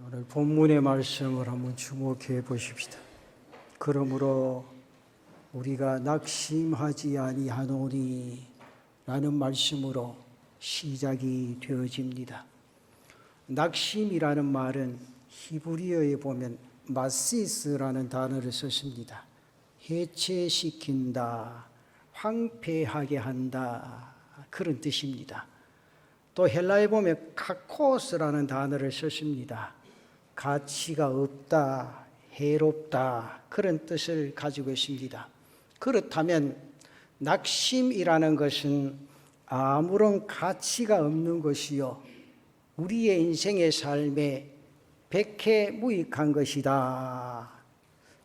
오늘 본문의 말씀을 한번 주목해 보십시다. 그러므로 우리가 낙심하지 아니하노니 라는 말씀으로 시작이 되어집니다. 낙심이라는 말은 히브리어에 보면 마시스라는 단어를 썼습니다. 해체시킨다, 황폐하게 한다, 그런 뜻입니다. 또 헬라에 보면 카코스라는 단어를 썼습니다. 가치가 없다, 해롭다, 그런 뜻을 가지고 있습니다. 그렇다면 낙심이라는 것은 아무런 가치가 없는 것이요, 우리의 인생의 삶에 백해무익한 것이다.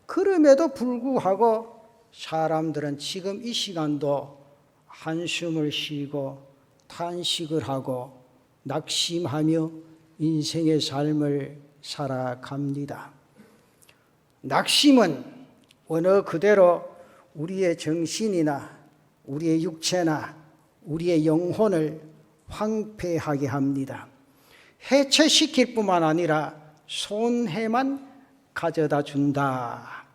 그럼에도 불구하고 사람들은 지금 이 시간도 한숨을 쉬고 탄식을 하고 낙심하며 인생의 삶을 살아갑니다. 낙심은 언어 그대로 우리의 정신이나 우리의 육체나 우리의 영혼을 황폐하게 합니다. 해체시킬 뿐만 아니라 손해만 가져다 준다.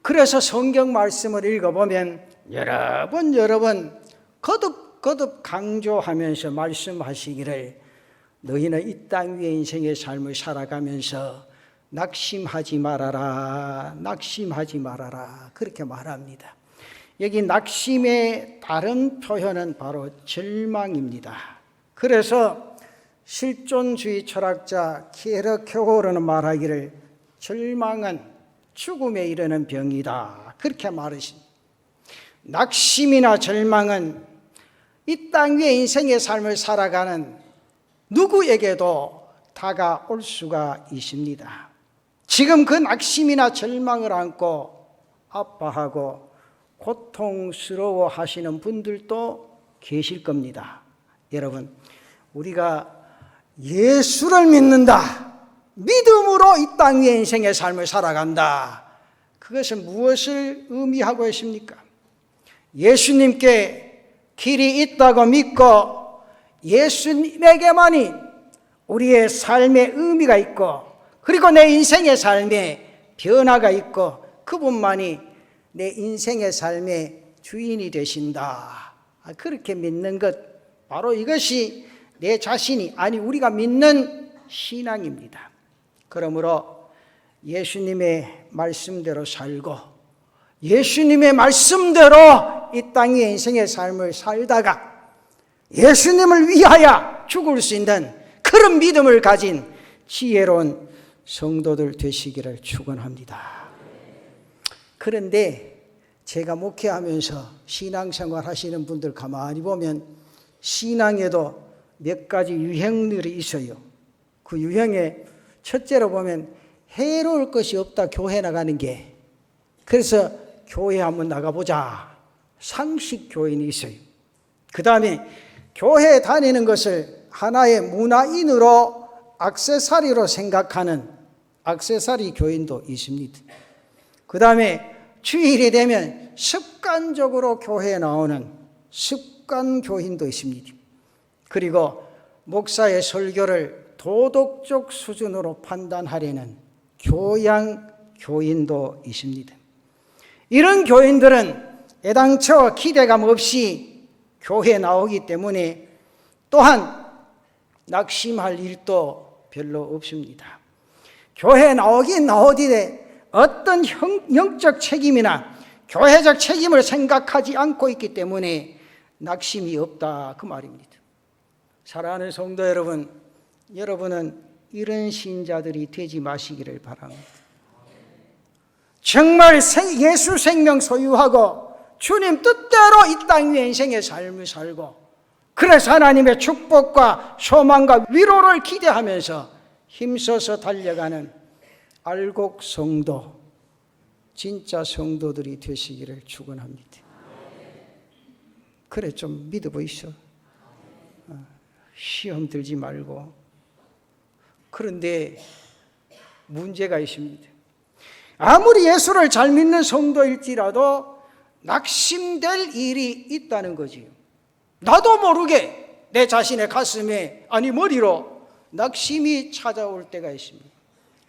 그래서 성경 말씀을 읽어보면 여러 번 거듭 강조하면서 말씀하시기를 너희는 이 땅 위에 인생의 삶을 살아가면서 낙심하지 말아라, 낙심하지 말아라, 그렇게 말합니다. 여기 낙심의 다른 표현은 바로 절망입니다. 그래서 실존주의 철학자 키에르케고르는 말하기를 절망은 죽음에 이르는 병이다, 그렇게 말하십니다. 낙심이나 절망은 이 땅 위에 인생의 삶을 살아가는 누구에게도 다가올 수가 있습니다. 지금 그 낙심이나 절망을 안고 아파하고 고통스러워 하시는 분들도 계실 겁니다. 여러분, 우리가 예수를 믿는다, 믿음으로 이 땅 위에 인생의 삶을 살아간다, 그것은 무엇을 의미하고 있습니까? 예수님께 길이 있다고 믿고 예수님에게만이 우리의 삶의 의미가 있고, 그리고 내 인생의 삶에 변화가 있고, 그분만이 내 인생의 삶의 주인이 되신다, 그렇게 믿는 것, 바로 이것이 내 자신이, 아니 우리가 믿는 신앙입니다. 그러므로 예수님의 말씀대로 살고 예수님의 말씀대로 이 땅 위에 인생의 삶을 살다가 예수님을 위하여 죽을 수 있는 그런 믿음을 가진 지혜로운 성도들 되시기를 축원합니다. 그런데 제가 목회하면서 신앙생활 하시는 분들 가만히 보면 신앙에도 몇 가지 유형들이 있어요. 그 유형에 첫째로 보면 해로울 것이 없다, 교회 나가는 게. 그래서 교회 한번 나가보자, 상식 교인이 있어요. 그 다음에 교회에 다니는 것을 하나의 문화인으로 액세서리로 생각하는 액세서리 교인도 있습니다. 그 다음에 주일이 되면 습관적으로 교회에 나오는 습관 교인도 있습니다. 그리고 목사의 설교를 도덕적 수준으로 판단하려는 교양 교인도 있습니다. 이런 교인들은 애당초 기대감 없이 교회에 나오기 때문에 또한 낙심할 일도 별로 없습니다. 교회에 나오긴 나오되 어떤 영적 책임이나 교회적 책임을 생각하지 않고 있기 때문에 낙심이 없다, 그 말입니다. 사랑하는 성도 여러분, 여러분은 이런 신자들이 되지 마시기를 바랍니다. 정말 예수 생명 소유하고 주님 뜻대로 이 땅 위에 인생의 삶을 살고, 그래서 하나님의 축복과 소망과 위로를 기대하면서 힘써서 달려가는 알곡 성도, 진짜 성도들이 되시기를 축원합니다. 그래, 좀 믿어보이소. 시험 들지 말고. 그런데 문제가 있습니다. 아무리 예수를 잘 믿는 성도일지라도 낙심될 일이 있다는 거지요. 나도 모르게 내 자신의 가슴에, 아니 머리로 낙심이 찾아올 때가 있습니다.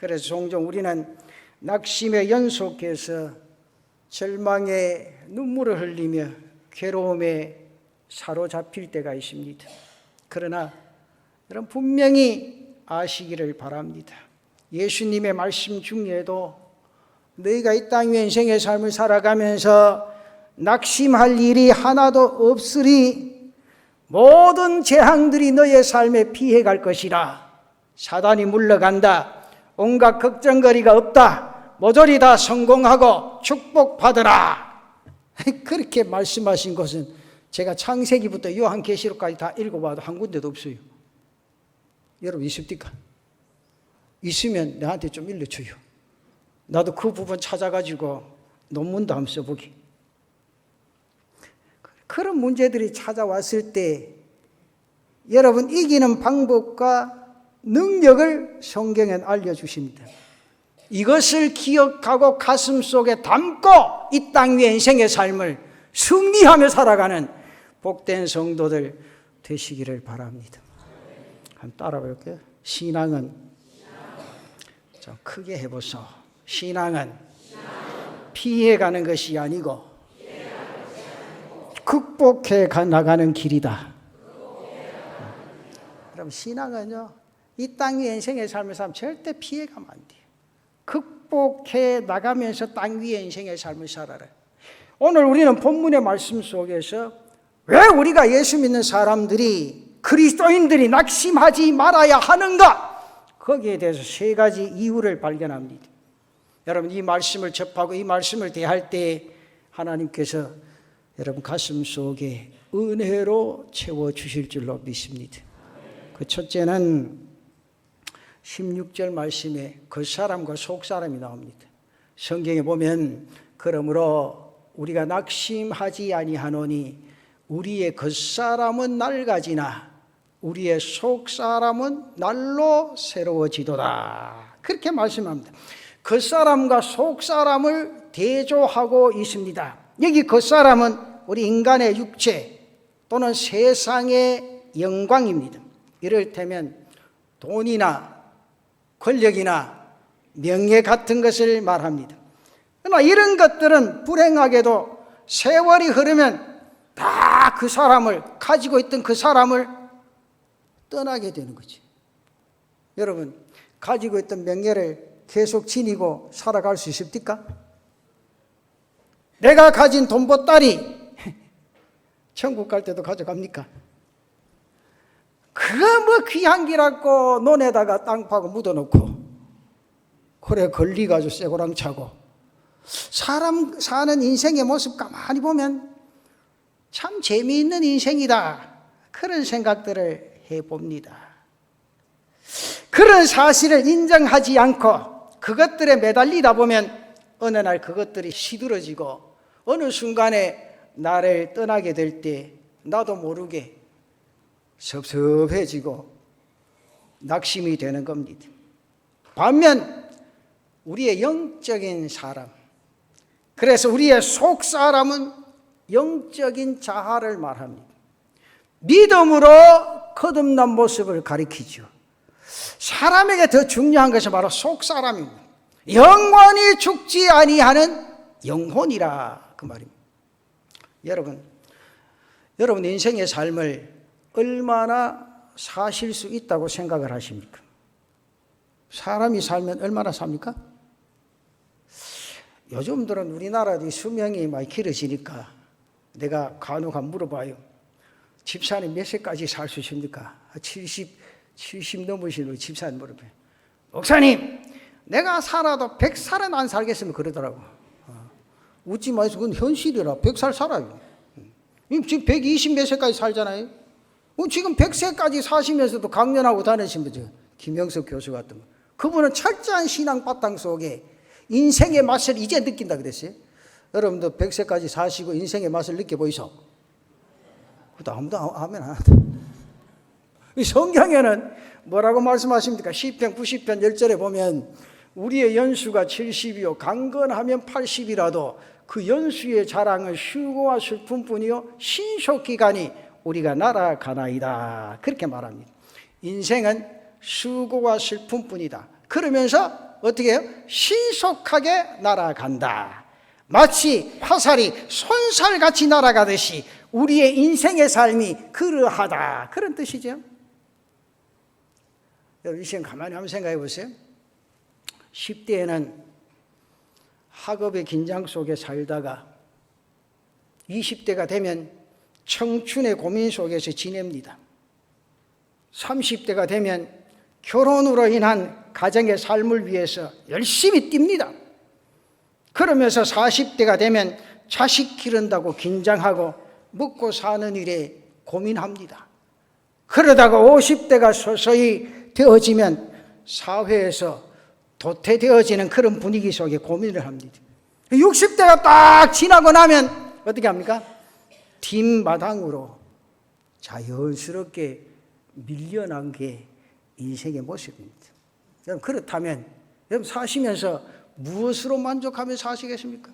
그래서 종종 우리는 낙심에 연속해서 절망에 눈물을 흘리며 괴로움에 사로잡힐 때가 있습니다. 그러나 여러분 분명히 아시기를 바랍니다. 예수님의 말씀 중에도 너희가 이 땅 위에 인생의 삶을 살아가면서 낙심할 일이 하나도 없으리 모든 재앙들이 너의 삶에 피해갈 것이라. 사단이 물러간다. 온갖 걱정거리가 없다. 모조리 다 성공하고 축복받으라. 그렇게 말씀하신 것은 제가 창세기부터 요한계시록까지 다 읽어봐도 한 군데도 없어요. 여러분 있습니까? 있으면 나한테 좀 일러줘요. 나도 그 부분 찾아가지고 논문도 한번 써보기. 그런 문제들이 찾아왔을 때 여러분 이기는 방법과 능력을 성경엔 알려주십니다. 이것을 기억하고 가슴속에 담고 이 땅 위의 인생의 삶을 승리하며 살아가는 복된 성도들 되시기를 바랍니다. 한번 따라 볼게요. 신앙은 좀 크게 해보소. 신앙은 피해가는 것이 아니고 극복해 나가는 길이다. 그럼 신앙은요, 이 땅 위의 인생의 삶을 살면 절대 피해가면 안 돼요. 극복해 나가면서 땅 위의 인생의 삶을 살아라. 오늘 우리는 본문의 말씀 속에서 왜 우리가 예수 믿는 사람들이 그리스도인들이 낙심하지 말아야 하는가? 거기에 대해서 세 가지 이유를 발견합니다. 여러분 이 말씀을 접하고 이 말씀을 대할 때 하나님께서 여러분 가슴 속에 은혜로 채워주실 줄로 믿습니다. 그 첫째는 16절 말씀에 겉사람과 속사람이 나옵니다. 성경에 보면 그러므로 우리가 낙심하지 아니하노니 우리의 겉사람은 낡아지나 우리의 속사람은 날로 새로워지도다. 그렇게 말씀합니다. 겉사람과 속사람을 대조하고 있습니다. 여기 겉사람은 우리 인간의 육체 또는 세상의 영광입니다. 이를테면 돈이나 권력이나 명예 같은 것을 말합니다. 그러나 이런 것들은 불행하게도 세월이 흐르면 다 그 사람을 가지고 있던 그 사람을 떠나게 되는 거지. 여러분 가지고 있던 명예를 계속 지니고 살아갈 수 있습니까? 내가 가진 돈보따리 천국 갈 때도 가져갑니까? 그거 뭐 귀한 기라고 논에다가 땅 파고 묻어놓고 그래 걸리가지고 쇠고랑 차고 사람 사는 인생의 모습 가만히 보면 참 재미있는 인생이다. 그런 생각들을 해봅니다. 그런 사실을 인정하지 않고 그것들에 매달리다 보면 어느 날 그것들이 시들어지고 어느 순간에 나를 떠나게 될 때 나도 모르게 섭섭해지고 낙심이 되는 겁니다. 반면 우리의 영적인 사람, 그래서 우리의 속 사람은 영적인 자아를 말합니다. 믿음으로 거듭난 모습을 가리키죠. 사람에게 더 중요한 것이 바로 속 사람입니다. 영원히 죽지 아니하는 영혼이라 그 말입니다. 여러분 인생의 삶을 얼마나 사실 수 있다고 생각을 하십니까? 사람이 살면 얼마나 삽니까? 요즘들은 우리나라도 수명이 많이 길어지니까 내가 간혹 한번 물어봐요. 집사님 몇 세까지 살 수 있습니까? 70 넘으시는 집사님 물어봐요. 목사님 내가 살아도 100살은 안 살겠으면 그러더라고. 웃지 마세요. 그건 현실이라 100살 살아요. 지금 120 몇 세까지 살잖아요. 지금 100세까지 사시면서도 강연하고 다니신 분이죠. 김영석 교수 같은 분. 그분은 철저한 신앙 바탕 속에 인생의 맛을 이제 느낀다 그랬어요. 여러분도 100세까지 사시고 인생의 맛을 느껴보이소? 그것도 아무도 아멘 안 한다. 성경에는 뭐라고 말씀하십니까? 시편 90편 10절에 보면 우리의 연수가 70이요 강건하면 80이라도 그 연수의 자랑은 휴고와 슬픔뿐이요 신속기간이 우리가 날아가나이다. 그렇게 말합니다. 인생은 수고와 슬픔뿐이다. 그러면서 어떻게 해요? 신속하게 날아간다. 마치 화살이 손살같이 날아가듯이 우리의 인생의 삶이 그러하다. 그런 뜻이죠. 여러분, 이 시간 가만히 한번 생각해 보세요. 10대에는 학업의 긴장 속에 살다가 20대가 되면 청춘의 고민 속에서 지냅니다. 30대가 되면 결혼으로 인한 가정의 삶을 위해서 열심히 뜁니다. 그러면서 40대가 되면 자식 기른다고 긴장하고 먹고 사는 일에 고민합니다. 그러다가 50대가 서서히 되어지면 사회에서 도태되어지는 그런 분위기 속에 고민을 합니다. 60대가 딱 지나고 나면 어떻게 합니까? 뒷마당으로 자연스럽게 밀려난 게 인생의 모습입니다. 여러분, 그렇다면 여러분 사시면서 무엇으로 만족하며 사시겠습니까?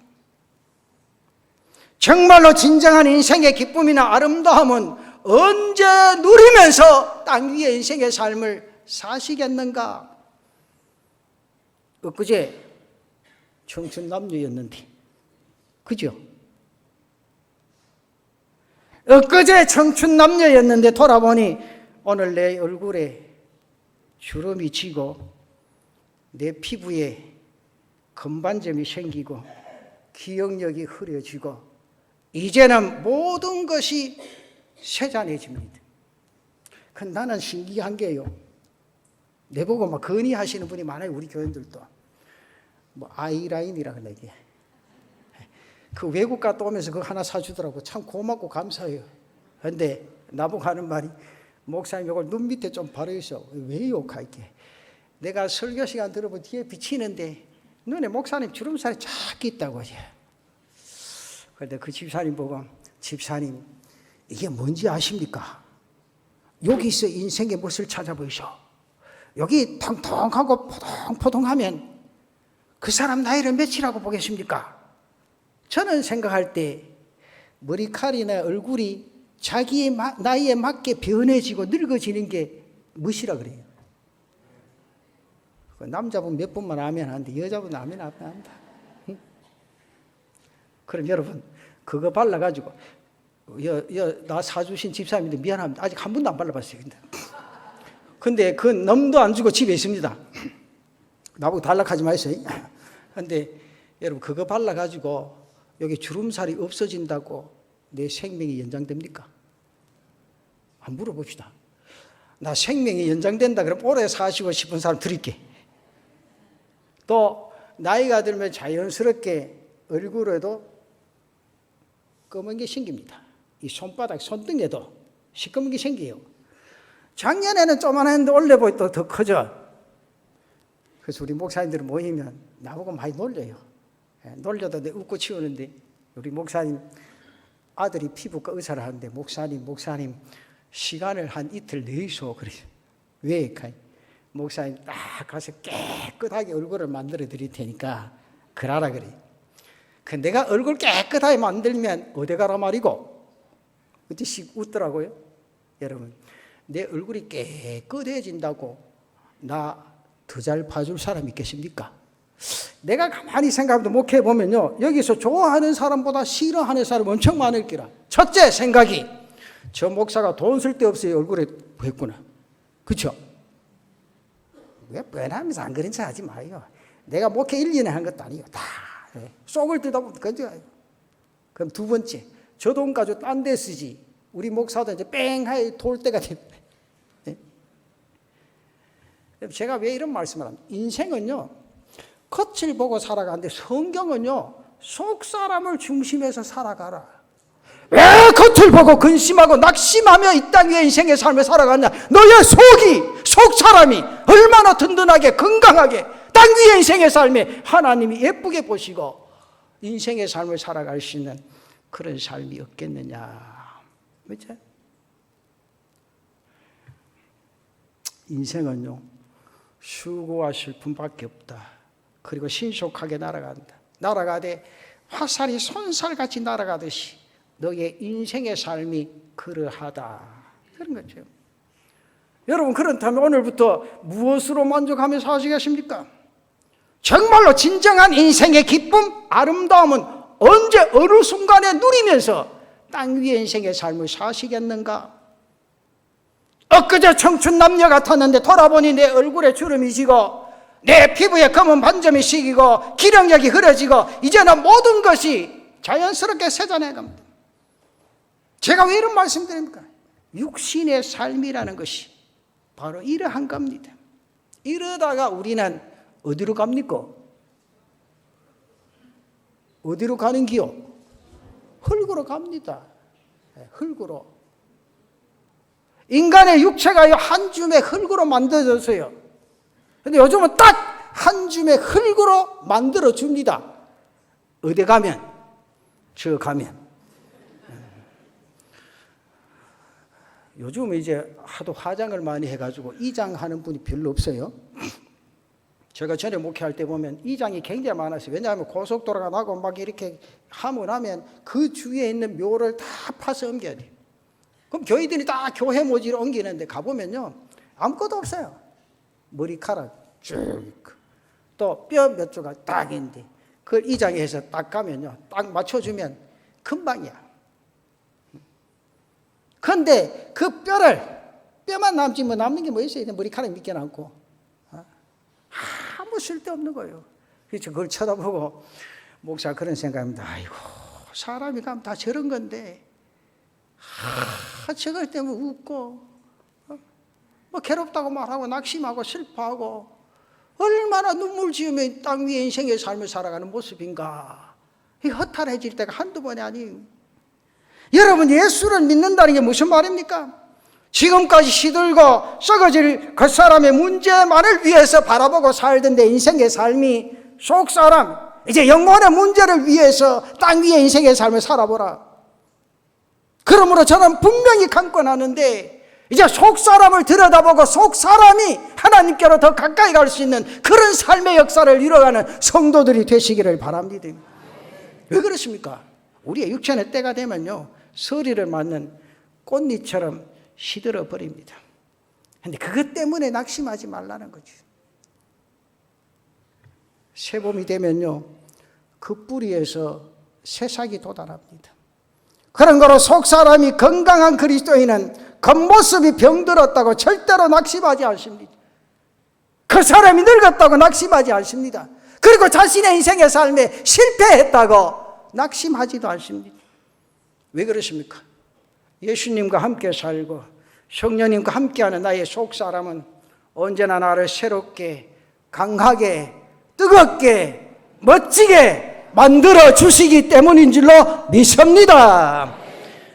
정말로 진정한 인생의 기쁨이나 아름다움은 언제 누리면서 땅 위의 인생의 삶을 사시겠는가? 엊그제 청춘 남녀였는데, 그죠? 엊그제 청춘 남녀였는데 돌아보니 오늘 내 얼굴에 주름이 지고 내 피부에 건반점이 생기고 기억력이 흐려지고 이제는 모든 것이 세잔해집니다. 근데 나는 신기한 게요, 내보고 막 건의하시는 분이 많아요. 우리 교인들도 뭐 아이라인이라 그러네. 그 외국 갔다 오면서 그거 하나 사주더라고. 참 고맙고 감사해요. 근데 나보고 하는 말이, 목사님 이걸 눈 밑에 좀 바르셔. 왜 욕할게? 내가 설교 시간 들어보면 뒤에 비치는데 눈에 목사님 주름살이 쫙 있다고. 그런데 그 집사님 보고, 집사님 이게 뭔지 아십니까? 여기서 인생의 멋을 찾아보이소. 여기 통통하고 포동포동하면 그 사람 나이를 몇이라고 보겠습니까? 저는 생각할 때 머리칼이나 얼굴이 자기의 나이에 맞게 변해지고 늙어지는 게 멋이라 그래요. 남자분 몇 번만 아멘 하는데 여자분 아멘 안 한다. 그럼 여러분, 그거 발라가지고 나 사주신 집사님인데 미안합니다. 아직 한 번도 안 발라봤어요. 근데 그 놈도 안 주고 집에 있습니다. 나보고 단락하지 마세요. 근데 여러분, 그거 발라가지고 여기 주름살이 없어진다고 내 생명이 연장됩니까? 한번 물어봅시다. 나 생명이 연장된다 그럼 오래 사시고 싶은 사람 드릴게. 또 나이가 들면 자연스럽게 얼굴에도 검은 게 생깁니다. 이 손바닥, 손등에도 시꺼먼 게 생겨요. 작년에는 조만했는데 올해 보니 또 더 커져. 그래서 우리 목사님들 모이면 나보고 많이 놀려요. 놀려도 내 웃고 치우는데, 우리 목사님 아들이 피부과 의사를 하는데, 목사님 시간을 한 이틀 내이소. 그래요. 왜? 목사님 딱 가서 깨끗하게 얼굴을 만들어 드릴 테니까 그러라 그래요. 그 내가 얼굴 깨끗하게 만들면 어디 가라 말이고. 그때 웃더라고요. 여러분, 내 얼굴이 깨끗해진다고 나 더 잘 봐줄 사람 있겠습니까? 내가 가만히 생각해도 목회해보면요, 여기서 좋아하는 사람보다 싫어하는 사람 엄청 많을 기라. 첫째 생각이, 저 목사가 돈 쓸 데 없어요. 얼굴에 보였구나. 그렇죠? 왜 뻔하면서 안 그런 척 하지 마요. 내가 목회 1년에 한 것도 아니에요. 다 속을 뜯어 보면 건져요. 그럼 두 번째, 저 돈 가지고 딴 데 쓰지. 우리 목사도 이제 뺑하게 돌 때가 됩니다. 제가 왜 이런 말씀을 합니까? 인생은요, 겉을 보고 살아가는데 성경은요, 속 사람을 중심해서 살아가라. 왜 겉을 보고 근심하고 낙심하며 이 땅 위에 인생의 삶을 살아갔냐? 너의 속 사람이 얼마나 든든하게 건강하게 땅 위에 인생의 삶에 하나님이 예쁘게 보시고 인생의 삶을 살아갈 수 있는 그런 삶이 없겠느냐. 그렇죠? 인생은요, 수고와 슬픔밖에 없다. 그리고 신속하게 날아간다. 날아가되 화살이 손살같이 날아가듯이 너의 인생의 삶이 그러하다. 그런 거죠. 여러분, 그렇다면 오늘부터 무엇으로 만족하며 사시겠습니까? 정말로 진정한 인생의 기쁨, 아름다움은 언제 어느 순간에 누리면서 땅 위의 인생의 삶을 사시겠는가? 엊그제 청춘 남녀 같았는데 돌아보니 내 얼굴에 주름이 지고 내 피부에 검은 반점이 시기고 기력력이 흐려지고 이제는 모든 것이 자연스럽게 쇠잔해 갑니다. 제가 왜 이런 말씀 드립니까? 육신의 삶이라는 것이 바로 이러한 겁니다. 이러다가 우리는 어디로 갑니까? 어디로 가는 기요? 흙으로 갑니다. 흙으로. 인간의 육체가 한 줌의 흙으로 만들어졌어요. 근데 요즘은 딱 한 줌의 흙으로 만들어 줍니다. 어디 가면? 저 가면. 요즘 이제 하도 화장을 많이 해가지고 이장하는 분이 별로 없어요. 제가 전에 목회할 때 보면 이장이 굉장히 많았어요. 왜냐하면 고속도로가 나고 막 이렇게 하고 나면 그 주위에 있는 묘를 다 파서 옮겨야 돼요. 그럼 교회들이 다 교회 모지로 옮기는데 가보면요, 아무것도 없어요. 머리카락 쭉, 또 뼈 몇 조각 딱 있는데 그걸 이장에 해서 딱 가면요, 딱 맞춰주면 금방이야. 그런데 그 뼈만 남지 뭐 남는 게 뭐 있어요? 머리카락 믿게 남고 아무 쓸데없는 거예요. 그래서 그걸 쳐다보고 목사 그런 생각합니다. 아이고, 사람이 가면 다 저런 건데 저걸 때문에 웃고 뭐 괴롭다고 말하고 낙심하고 슬퍼하고 얼마나 눈물 지으며 땅 위에 인생의 삶을 살아가는 모습인가. 이 허탈해질 때가 한두 번이 아니에요. 여러분, 예수를 믿는다는 게 무슨 말입니까? 지금까지 시들고 썩어질 겉사람의 문제만을 위해서 바라보고 살던 내 인생의 삶이 속사람, 이제 영혼의 문제를 위해서 땅 위에 인생의 삶을 살아보라. 그러므로 저는 분명히 강권하는데 이제 속사람을 들여다보고 속사람이 하나님께로 더 가까이 갈 수 있는 그런 삶의 역사를 이뤄가는 성도들이 되시기를 바랍니다. 왜 그렇습니까? 우리의 육체의 때가 되면요, 서리를 맞는 꽃잎처럼 시들어 버립니다. 그런데 그것 때문에 낙심하지 말라는 거죠. 새봄이 되면요, 그 뿌리에서 새싹이 돋아납니다. 그런 거로 속사람이 건강한 그리스도인은 겉모습이 병들었다고 절대로 낙심하지 않습니다. 그 사람이 늙었다고 낙심하지 않습니다. 그리고 자신의 인생의 삶에 실패했다고 낙심하지도 않습니다. 왜 그렇습니까? 예수님과 함께 살고 성령님과 함께하는 나의 속사람은 언제나 나를 새롭게, 강하게, 뜨겁게, 멋지게 만들어 주시기 때문인 줄로 믿습니다.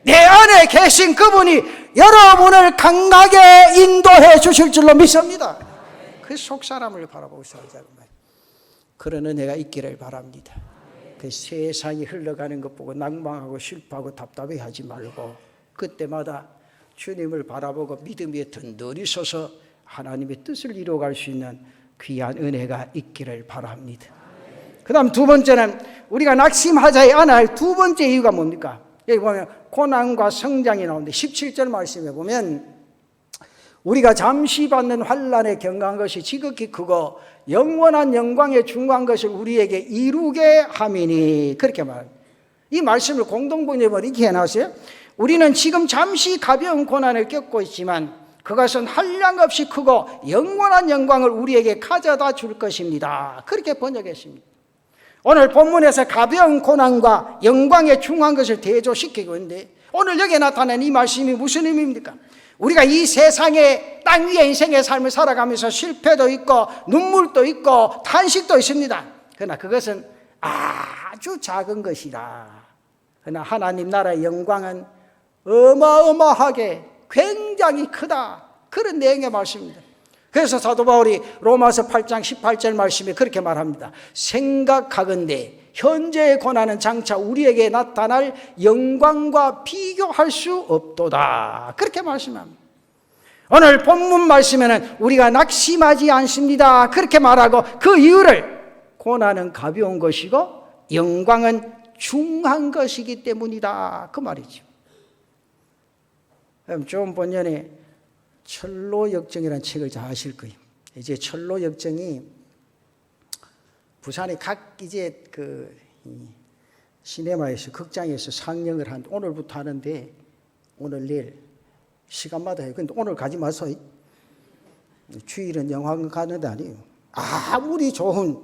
내 안에 계신 그분이 여러분을 강하게 인도해 주실 줄로 믿습니다. 그 속사람을 바라보고 살자고 말이에요. 그런 은혜가 있기를 바랍니다. 그 세상이 흘러가는 것 보고 낭망하고 슬퍼하고 답답해하지 말고 그때마다 주님을 바라보고 믿음 위에 든든히 서서 하나님의 뜻을 이루어갈 수 있는 귀한 은혜가 있기를 바랍니다. 그 다음 두 번째는 우리가 낙심하지 않아야 할 두 번째 이유가 뭡니까? 여기 보면 고난과 성장이 나오는데 17절 말씀에 보면 우리가 잠시 받는 환난에 경강한 것이 지극히 크고 영원한 영광에 중한 것을 우리에게 이루게 함이니, 그렇게 말합니다. 이 말씀을 공동번역을 이렇게 해놨어요. 우리는 지금 잠시 가벼운 고난을 겪고 있지만 그것은 한량없이 크고 영원한 영광을 우리에게 가져다 줄 것입니다. 그렇게 번역했습니다. 오늘 본문에서 가벼운 고난과 영광에 중한 것을 대조시키고 있는데 오늘 여기에 나타난 이 말씀이 무슨 의미입니까? 우리가 이 세상에 땅 위에 인생의 삶을 살아가면서 실패도 있고 눈물도 있고 탄식도 있습니다. 그러나 그것은 아주 작은 것이다. 그러나 하나님 나라의 영광은 어마어마하게 굉장히 크다. 그런 내용의 말씀입니다. 그래서 사도 바울이 로마서 8장 18절 말씀에 그렇게 말합니다. 생각하건대 현재의 고난은 장차 우리에게 나타날 영광과 비교할 수 없도다. 그렇게 말씀합니다. 오늘 본문 말씀에는 우리가 낙심하지 않습니다. 그렇게 말하고 그 이유를 고난은 가벼운 것이고 영광은 중한 것이기 때문이다. 그 말이죠. 존 번연의 철로역정이라는 책을 잘 아실 거예요. 이제 철로역정이 부산에 각 이제 시네마에서 극장에서 상영을 오늘부터 하는데 오늘 내일 시간마다 해요. 근데 오늘 가지 마세요. 주일은 영화관 가는 데 아니에요. 아무리 좋은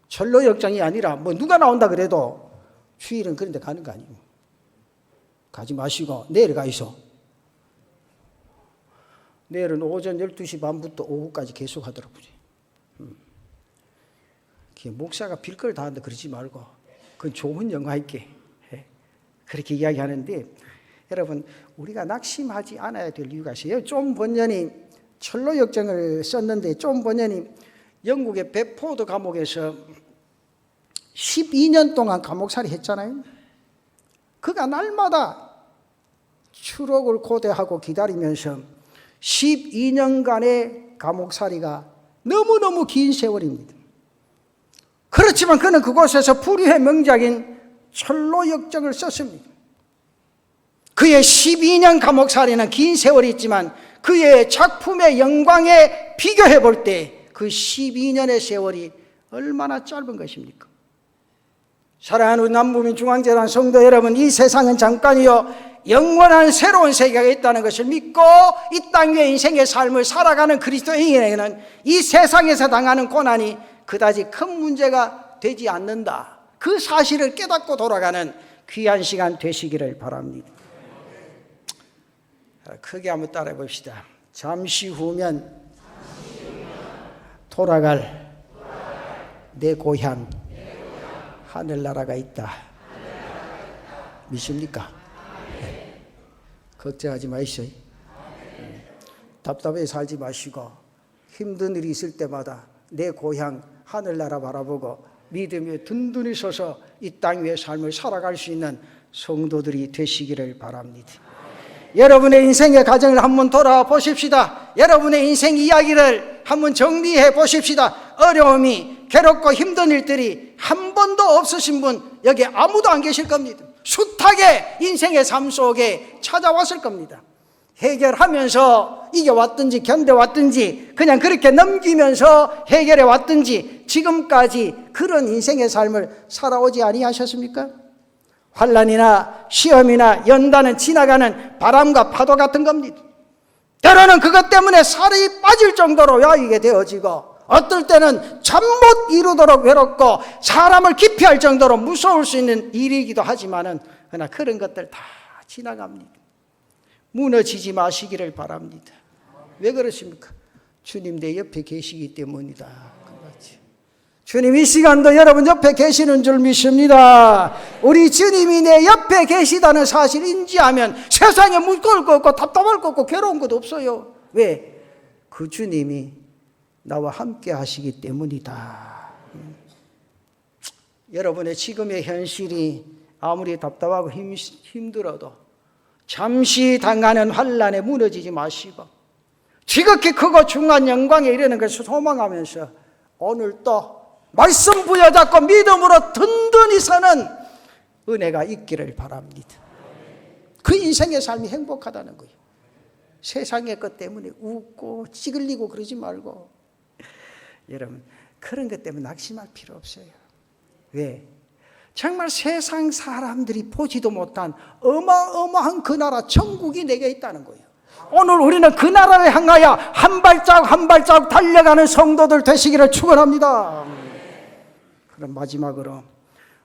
철로 역장이 아니라 뭐 누가 나온다 그래도 주일은 그런 데 가는 거 아니에요. 가지 마시고 내일 가 있어. 내일은 오전 12시 반부터 오후까지 계속 하더라고요. 목사가 빌걸 다 하는데 그러지 말고 그건 좋은 영화있게 그렇게 이야기하는데, 여러분 우리가 낙심하지 않아야 될 이유가 있어요. 존 번연이 철로 역정을 썼는데 존 번연이 영국의 베포드 감옥에서 12년 동안 감옥살이 했잖아요. 그가 날마다 추록을 고대하고 기다리면서 12년간의 감옥살이가 너무너무 긴 세월입니다. 그렇지만 그는 그곳에서 불후의 명작인 철로 역정을 썼습니다. 그의 12년 감옥살이는 긴 세월이 있지만 그의 작품의 영광에 비교해 볼 때 그 12년의 세월이 얼마나 짧은 것입니까? 사랑하는 우리 남부민 중앙재단 성도 여러분, 이 세상은 잠깐이요 영원한 새로운 세계가 있다는 것을 믿고 이 땅 위에 인생의 삶을 살아가는 그리스도인에게는 이 세상에서 당하는 고난이 그다지 큰 문제가 되지 않는다, 그 사실을 깨닫고 돌아가는 귀한 시간 되시기를 바랍니다. 크게 한번 따라해 봅시다. 잠시 후면 돌아갈 내 고향 하늘나라가 있다. 믿습니까? 네. 걱정하지 마시오. 답답해 살지 마시고 힘든 일이 있을 때마다 내 고향 하늘나라 바라보고 믿음에 든든히 서서 이 땅 위의 삶을 살아갈 수 있는 성도들이 되시기를 바랍니다. 여러분의 인생의 과정을 한번 돌아와 보십시다. 여러분의 인생 이야기를 한번 정리해 보십시다. 어려움이, 괴롭고 힘든 일들이 한 번도 없으신 분 여기 아무도 안 계실 겁니다. 숱하게 인생의 삶 속에 찾아왔을 겁니다. 해결하면서 이겨왔든지 견뎌왔든지 그냥 그렇게 넘기면서 해결해 왔든지 지금까지 그런 인생의 삶을 살아오지 아니하셨습니까? 환난이나 시험이나 연단은 지나가는 바람과 파도 같은 겁니다. 때로는 그것 때문에 살이 빠질 정도로 야위게 되어지고 어떨 때는 잠 못 이루도록 외롭고 사람을 기피할 정도로 무서울 수 있는 일이기도 하지만은 그러나 그런 것들 다 지나갑니다. 무너지지 마시기를 바랍니다. 왜 그러십니까? 주님 내 옆에 계시기 때문이다. 주님 이 시간도 여러분 옆에 계시는 줄 믿습니다. 우리 주님이 내 옆에 계시다는 사실 인지하면 세상에 무거울 것 없고 답답할 것 없고 괴로운 것도 없어요. 왜? 그 주님이 나와 함께 하시기 때문이다. 여러분의 지금의 현실이 아무리 답답하고 힘들어도 잠시 당하는 환난에 무너지지 마시고 지극히 크고 중한 영광에 이르는 것을 소망하면서 오늘 또 말씀 부여잡고 믿음으로 든든히 서는 은혜가 있기를 바랍니다. 그 인생의 삶이 행복하다는 거예요. 세상의 것 때문에 웃고 찌글리고 그러지 말고 여러분 그런 것 때문에 낙심할 필요 없어요. 왜? 정말 세상 사람들이 보지도 못한 어마어마한 그 나라 천국이 내게 있다는 거예요. 오늘 우리는 그 나라를 향하여 한 발자국 한 발자국 달려가는 성도들 되시기를 축원합니다. 그럼 마지막으로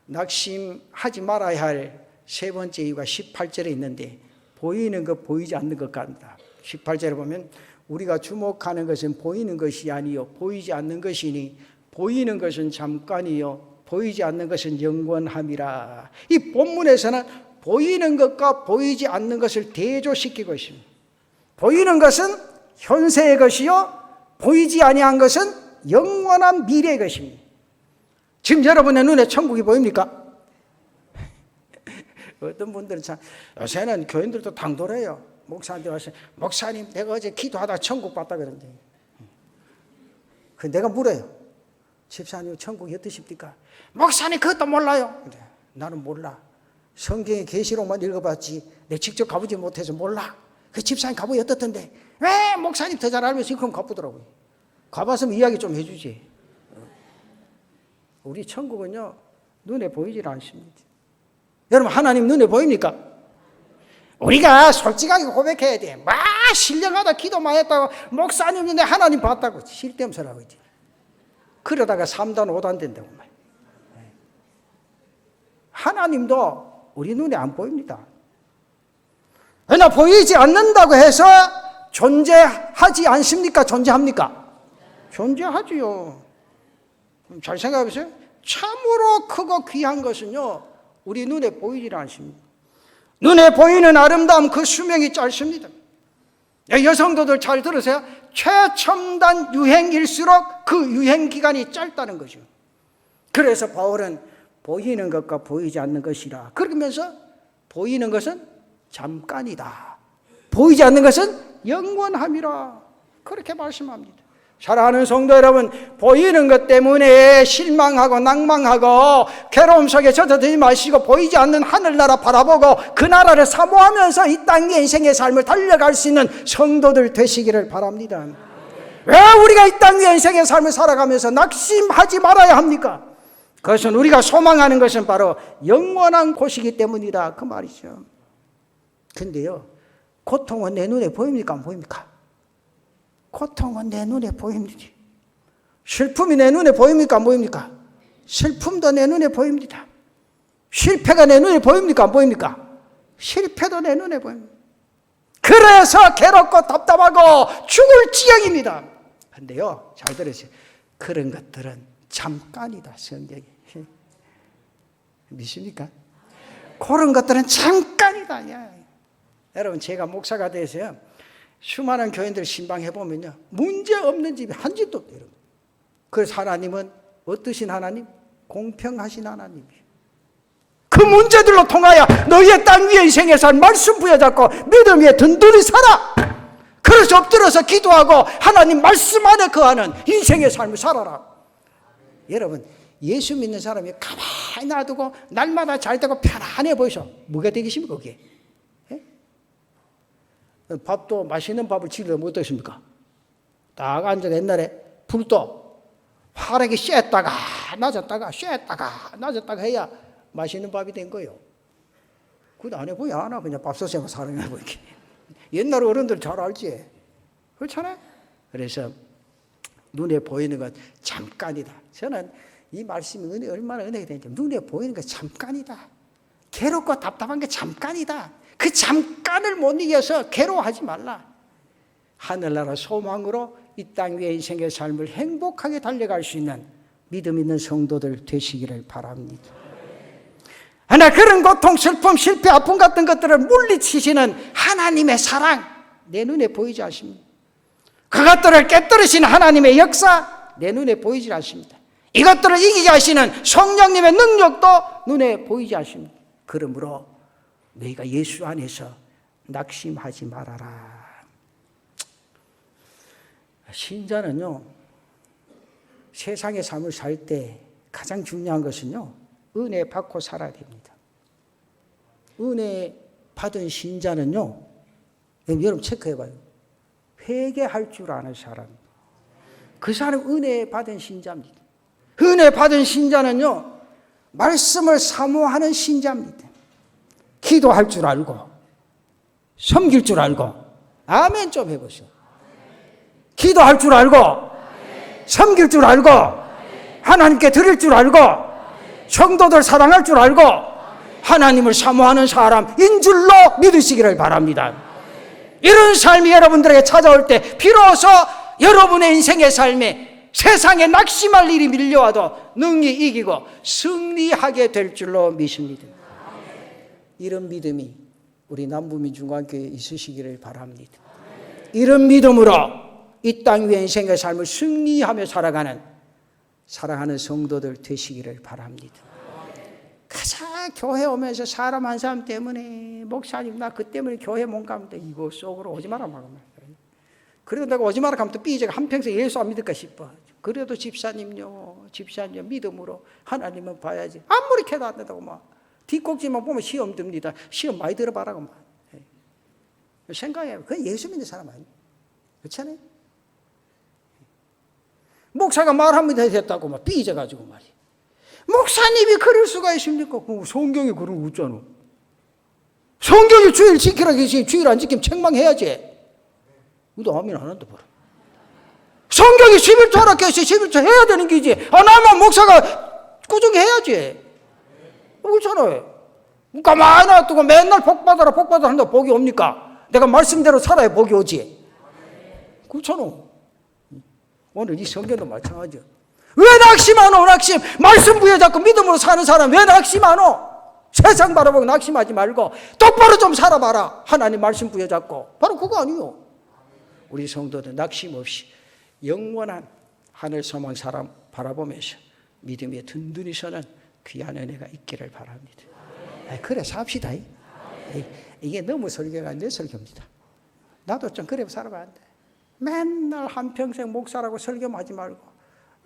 낙심하지 말아야 할 세 번째 이유가 18절에 있는데 보이는 것 보이지 않는 것 같다. 18절에 보면 우리가 주목하는 것은 보이는 것이 아니요 보이지 않는 것이니 보이는 것은 잠깐이요 보이지 않는 것은 영원함이라. 이 본문에서는 보이는 것과 보이지 않는 것을 대조시키고 있습니다. 보이는 것은 현세의 것이요 보이지 아니한 것은 영원한 미래의 것입니다. 지금 여러분의 눈에 천국이 보입니까? 어떤 분들은 참 요새는 교인들도 당돌해요. 목사한테 와서 목사님 내가 어제 기도하다 천국 봤다 그러는데 내가 물어요. 집사님 천국이 어떠십니까? 목사님 그것도 몰라요. 그래, 나는 몰라. 성경의 계시록만 읽어봤지 내가 직접 가보지 못해서 몰라. 그 집사님 가보니 어떻던데? 왜 목사님 더 잘 알면서 그럼 가보더라고요. 가봤으면 이야기 좀 해주지. 우리 천국은요, 눈에 보이질 않습니다. 여러분, 하나님 눈에 보입니까? 우리가 솔직하게 고백해야 돼. 막 신령하다, 기도 많이 했다고, 목사님인데 하나님 봤다고 실대엄설하고 있지. 그러다가 3단, 5단 된다고 말. 하나님도 우리 눈에 안 보입니다. 그러나 보이지 않는다고 해서 존재하지 않습니까? 존재합니까? 존재하지요. 잘 생각해 보세요. 참으로 크고 귀한 것은요, 우리 눈에 보이질 않습니다. 눈에 보이는 아름다움, 그 수명이 짧습니다. 여성도들 잘 들으세요. 최첨단 유행일수록 그 유행 기간이 짧다는 거죠. 그래서 바울은 보이는 것과 보이지 않는 것이라 그러면서 보이는 것은 잠깐이다, 보이지 않는 것은 영원함이라 그렇게 말씀합니다. 사랑하는 성도 여러분, 보이는 것 때문에 실망하고 낭망하고 괴로움 속에 젖어들지 마시고 보이지 않는 하늘나라 바라보고 그 나라를 사모하면서 이 땅의 인생의 삶을 달려갈 수 있는 성도들 되시기를 바랍니다. 왜 우리가 이 땅의 인생의 삶을 살아가면서 낙심하지 말아야 합니까? 그것은 우리가 소망하는 것은 바로 영원한 곳이기 때문이다, 그 말이죠. 근데요, 고통은 내 눈에 보입니까? 안 보입니까? 고통은 내 눈에 보입니다. 슬픔이 내 눈에 보입니까? 안 보입니까? 슬픔도 내 눈에 보입니다. 실패가 내 눈에 보입니까? 안 보입니까? 실패도 내 눈에 보입니다. 그래서 괴롭고 답답하고 죽을 지경입니다. 근데요, 잘 들으세요. 그런 것들은 잠깐이다, 성경이. 믿습니까? 그런 것들은 잠깐이다. 여러분, 제가 목사가 돼서요, 수많은 교인들 신방해보면요, 문제 없는 집이 한 집도 없대요. 그래서 하나님은 어떠신 하나님? 공평하신 하나님이에요. 그 문제들로 통하여 너희의 땅 위에 인생의 삶 말씀 부여잡고 믿음 위에 든든히 살아. 그래서 엎드려서 기도하고 하나님 말씀 안에 거하는 인생의 삶을 살아라. 여러분, 예수 믿는 사람이 가만히 놔두고 날마다 잘 되고 편안해 보이소. 뭐가 되겠습니까, 그게? 밥도 맛있는 밥을 지으려면 어떻습니까? 딱 앉아서 옛날에 불도 화력이 쬐다가 낮았다가 쬐다가 낮았다가 해야 맛있는 밥이 된 거예요. 그것도 안 해보야 하나 그냥 밥솥에만 사랑해보 이렇게. 옛날 어른들 잘 알지? 그렇잖아요? 그래서 눈에 보이는 것 잠깐이다. 저는 이 말씀이 얼마나 은혜가 되는지, 눈에 보이는 것 잠깐이다. 괴롭고 답답한 게 잠깐이다. 그 잠깐을 못 이겨서 괴로워하지 말라. 하늘나라 소망으로 이 땅 위에 인생의 삶을 행복하게 달려갈 수 있는 믿음 있는 성도들 되시기를 바랍니다. 하나 그런 고통, 슬픔, 실패, 아픔 같은 것들을 물리치시는 하나님의 사랑 내 눈에 보이지 않습니다. 그것들을 깨뜨리시는 하나님의 역사 내 눈에 보이지 않습니다. 이것들을 이기게 하시는 성령님의 능력도 눈에 보이지 않습니다. 그러므로 너희가 예수 안에서 낙심하지 말아라. 신자는요, 세상의 삶을 살 때 가장 중요한 것은요, 은혜 받고 살아야 됩니다. 은혜 받은 신자는요, 여러분 체크해봐요. 회개할 줄 아는 사람. 그 사람 은혜 받은 신자입니다. 은혜 받은 신자는요, 말씀을 사모하는 신자입니다. 기도할 줄 알고, 섬길 줄 알고, 아멘 좀 해보시오. 기도할 줄 알고, 섬길 줄 알고, 하나님께 드릴 줄 알고, 성도들 사랑할 줄 알고, 하나님을 사모하는 사람인 줄로 믿으시기를 바랍니다. 이런 삶이 여러분들에게 찾아올 때 비로소 여러분의 인생의 삶에 세상에 낙심할 일이 밀려와도 능히 이기고 승리하게 될 줄로 믿습니다. 이런 믿음이 우리 남부민중앙교회에 있으시기를 바랍니다. 이런 믿음으로 이 땅 위에 인생의 삶을 승리하며 살아가는 사랑하는 성도들 되시기를 바랍니다. 가장 교회 오면서 사람 한 사람 때문에 목사님 나 그 때문에 교회 못 가면 이거 속으로 오지 마라 말이야. 그래도 내가 오지 마라 하면 또 삐져가 한평생 예수 안 믿을까 싶어. 그래도 집사님요 믿음으로 하나님은 봐야지. 아무리 캐도 안 된다고 막 뒷꼭지만 보면 시험 듭니다. 시험 많이 들어봐라고 막 생각해요. 그건 예수 믿는 사람 아니에요. 그렇잖아요. 목사가 말합니다 했다고 막 삐져가지고 말이에요. 목사님이 그럴 수가 있습니까? 성경이 그런 거 없잖아. 성경이 주일 지키라 계시 주일 안 지키면 책망해야지. 우도 아멘 안 한다 봐라. 성경이 11조 하라 계시 11조 해야 되는 게지. 나만 목사가 꾸준해야지. 그렇잖아요. 가만히 놔두고 맨날 복 받아라 한다 복이 옵니까? 내가 말씀대로 살아야 복이 오지. 그렇잖아. 오늘 이 성경도 마찬가지야. 왜 낙심하노? 낙심. 말씀 부여잡고 믿음으로 사는 사람 왜 낙심하노? 세상 바라보고 낙심하지 말고 똑바로 좀 살아봐라. 하나님 말씀 부여잡고. 바로 그거 아니요. 우리 성도들 낙심 없이 영원한 하늘 소망 사람 바라보면서 믿음에 든든히 서는 귀한 은혜가 있기를 바랍니다. 그래 삽시다. 이게 너무 설교가 내 설교입니다. 나도 좀 그래 살아봐야 안 돼. 맨날 한평생 목사라고 설교만 하지 말고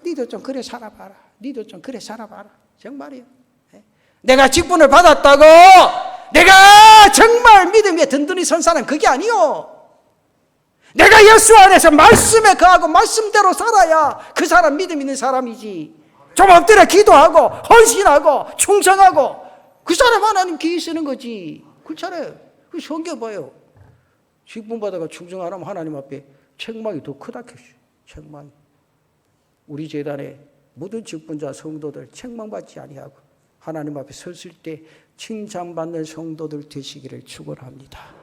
니도 좀 그래 살아봐라. 니도 좀 그래 살아봐라. 정말이요. 내가 직분을 받았다고 내가 정말 믿음에 든든히 선 사람 그게 아니요. 내가 예수 안에서 말씀에 거하고 말씀대로 살아야 그 사람 믿음 있는 사람이지. 좀 엎드려 기도하고 헌신하고 충성하고 그 사람 하나님 기회 쓰는 거지. 그렇잖아요. 그 성경 봐요. 직분 받아가 충성 안 하면 하나님 앞에 책망이 더 크다 했어요. 책망이. 우리 재단의 모든 직분자 성도들 책망받지 아니하고 하나님 앞에 섰을 때 칭찬받는 성도들 되시기를 축원합니다.